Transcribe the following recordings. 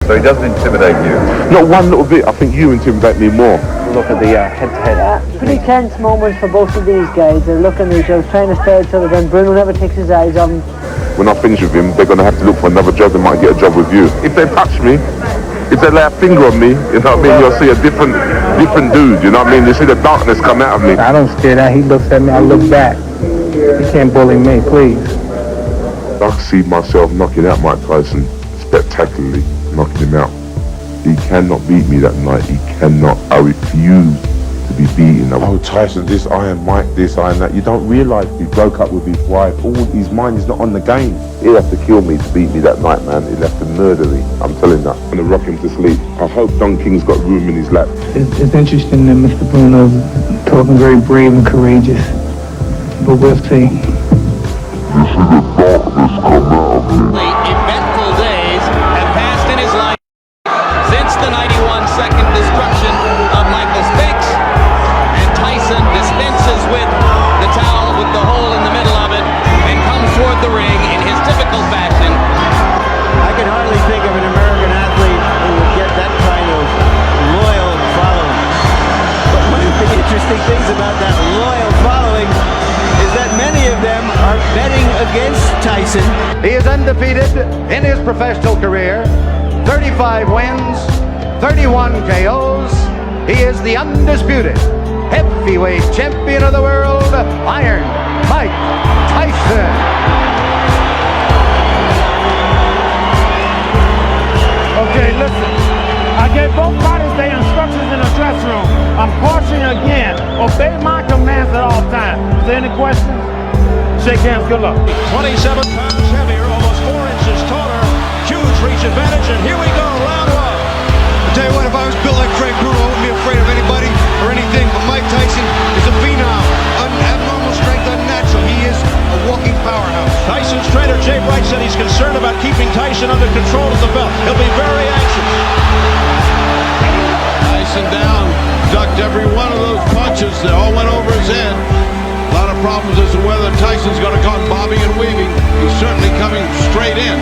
So he doesn't intimidate you? Not one little bit. I think you intimidate me more. Look at the head-to-head. Pretty tense moments for both of these guys. They're looking at each other, trying to stare at each other, then Bruno never takes his eyes off him. When I finish with him, they're going to have to look for another job. They might get a job with you. If they touch me, if they lay a finger on me, you know what I mean, you'll see a different dude, you know what I mean? You see the darkness come out of me. I don't stare at him. He looks at me, I look back. He can't bully me, please. I see myself knocking out Mike Tyson, spectacularly knocking him out. He cannot beat me that night. He cannot. I refuse to be beaten. Oh, Tyson, this Iron Mike, this Iron that. You don't realise he broke up with his wife. All his mind is not on the game. He'll have to kill me to beat me that night, man. He'll have to murder me. I'm telling that. I'm going to rock him to sleep. I hope Don King's got room in his lap. It's interesting that Mr. Bruno's talking very brave and courageous, but we'll see. You see the darkness come out of me. Eventful days have passed in his life since the 91-second destruction of Michael Spinks, and Tyson dispenses with the towel with the hole in the middle of it and comes toward the ring in his typical fashion. I can hardly think of an American athlete who would get that kind of loyal following. But one of the interesting things about that loyal following is that many of them are betting against Tyson. He is undefeated in his professional career. 35 wins, 31 KOs. He is the undisputed heavyweight champion of the world, Iron Mike Tyson. Okay, listen. I gave both parties their instructions in the dressing room. I'm cautioning again. Obey my commands at all times. Is there any questions? Shake hands. Good luck. 27 pounds heavier, almost 4 inches taller. Huge reach advantage, and here we go, round one. I'll tell you what, if I was built like Frank Bruno, I wouldn't be afraid of anybody or anything. But Mike Tyson is a phenom. Abnormal strength, unnatural. He is a walking powerhouse. Tyson's trainer, Jay Bright, said he's concerned about keeping Tyson under control of the belt. He'll be very anxious. Tyson down, ducked every one of those punches. They all went over his head. A lot of problems as to whether Tyson's going to come bobbing and weaving. He's certainly coming straight in.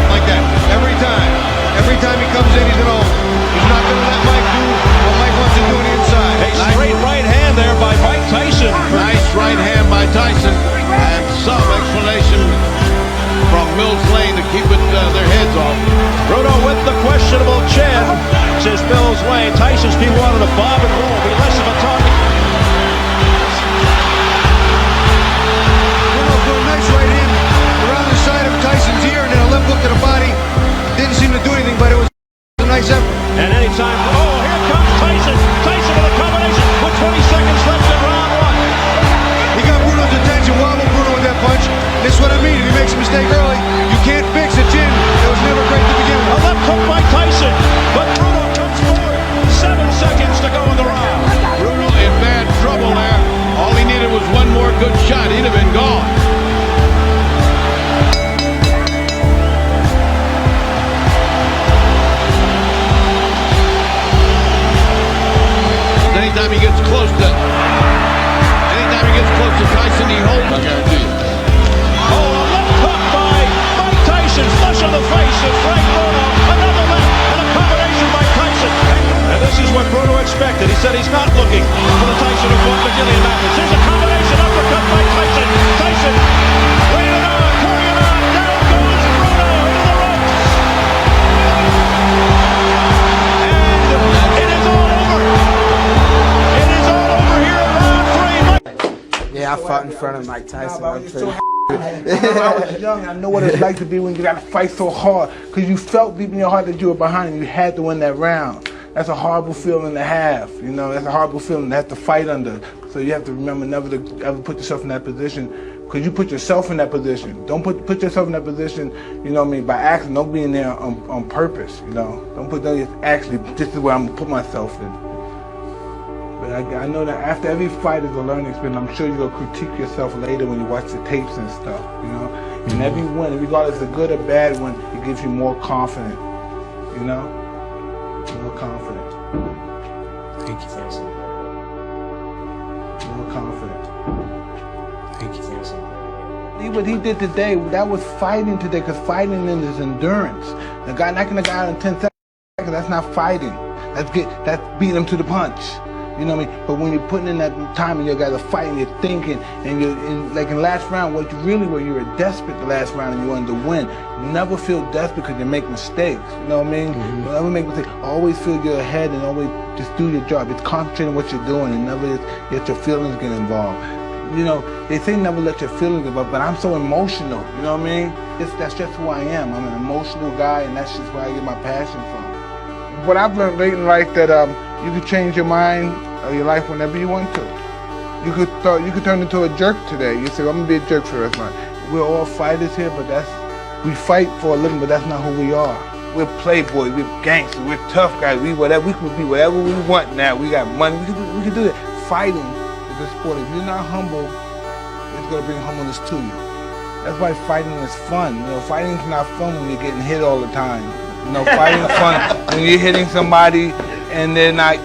Like that. Every time. Every time he comes in, he's going to hold. He's not going to let Mike do what Mike wants to do on the inside. A straight right hand there by Mike Tyson. Nice right hand by Tyson. And some explanation from Mills Lane to keep their heads off. Bruno with the questionable chin. Says Mills Lane. Tyson's people wanted to bob and roll. Be less of a target. Bruno threw a nice right in around the side of Tyson's ear and then a left hook to the body. Didn't seem to do anything, but it was a nice effort. And anytime, oh, here comes Tyson. Tyson with a combination with 20 seconds left in round one. He got Bruno's attention, wobbled Bruno with that punch. This is what I mean. If he makes a mistake early, you can't fix a chin. It was never great to begin with. A left hook by Tyson, but Bruno comes forward. 7 seconds to go in the round. Bruno in bad trouble there. All he needed was one more good shot. He'd have been gone. Anytime he gets close to Tyson, he holds. I guarantee you. Oh, a left hook by Mike Tyson, flush on the face of Frank Bruno. Another left and a combination by Tyson. And this is what Bruno expected. He said he's not looking for the Tyson who fought McGillian Mathis. Here's a combination uppercut by Tyson. Tyson laying it on, pouring it on. Down goes Bruno into the ropes. And it is all over. It is all over here in round 3. Yeah, I fought in front of Mike Tyson. When I was young, I know what it's like to be when you got to fight so hard because you felt deep in your heart that you were behind and you had to win that round. That's a horrible feeling to have, you know. That's a horrible feeling to have to fight under. So you have to remember never to ever put yourself in that position because you put yourself in that position. Don't put yourself in that position, you know what I mean, by accident. Don't be in there on purpose, you know. Don't put that, actually, this is where I'm going to put myself in. But I know that after every fight is a learning experience. I'm sure you're going to critique yourself later when you watch the tapes and stuff, you know. And every win, regardless of good or bad one, it gives you more confidence, you know. More confident. Thank you, Tyson. More confident. Thank you, Tyson. What he did today, that was fighting today, because fighting is endurance. The guy knocking the guy out in 10 seconds, that's not fighting. That's beating him to the punch. You know what I mean? But when you're putting in that time and you guys are fighting, you're thinking, and you're like in the last round, what you were desperate the last round and you wanted to win. You never feel desperate because you make mistakes. You know what I mean? You never make mistakes. Always feel you're ahead and always just do your job. It's concentrating on what you're doing and never let your feelings get involved. You know, they say never let your feelings get involved, but I'm so emotional. You know what I mean? That's just who I am. I'm an emotional guy, and that's just where I get my passion from. What I've learned late in life that you can change your mind or your life whenever you want to. You could turn into a jerk today. You say, I'm gonna be a jerk for the rest of my life. We're all fighters here, but we fight for a living, but that's not who we are. We're playboys, we're gangsters, we're tough guys. We can be whatever we want now. We got money. We can do that. Fighting is a sport. If you're not humble, it's gonna bring humbleness to you. That's why fighting is fun. You know, fighting's not fun when you're getting hit all the time. You know, fighting's fun when you're hitting somebody and you're not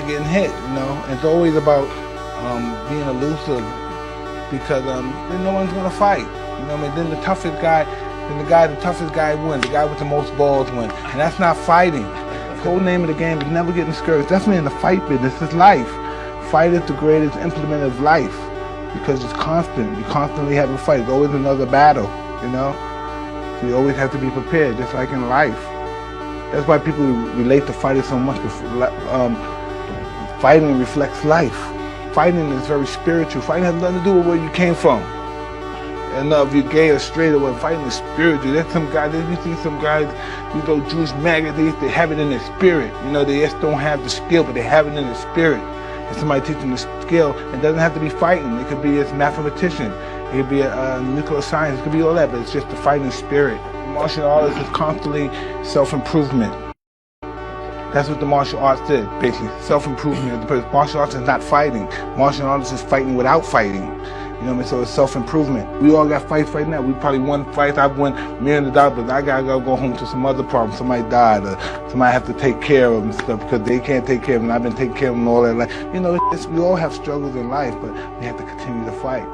getting hit. You know, it's always about being elusive because then no one's gonna fight. You know what I mean? Then the toughest guy wins. The guy with the most balls wins, and that's not fighting. The whole name of the game is never get discouraged. Definitely in the fight business, it's life. Fight is the greatest implement of life because it's constant. You constantly have a fight. There's always another battle. You know, so you always have to be prepared, just like in life. That's why people relate to fighting so much. Fighting reflects life. Fighting is very spiritual. Fighting has nothing to do with where you came from. And if you're gay or straight or what, fighting is spiritual. There's some guys, you see some guys, these little Jewish maggots, they have it in their spirit. You know, they just don't have the skill, but they have it in their spirit. And somebody teaching the skill, it doesn't have to be fighting. It could be a mathematician. It could be a nuclear science. It could be all that, but it's just the fighting spirit. Martial arts is constantly self-improvement. That's what the martial arts did, basically. Self-improvement. Martial arts is not fighting. Martial arts is fighting without fighting. You know what I mean? So it's self-improvement. We all got fights right now. We probably won fights. I've won millions of dollars, but I gotta go home to some other problem. Somebody died, or somebody have to take care of them and stuff because they can't take care of them. I've been taking care of them all their life. You know, we all have struggles in life, but we have to continue to fight.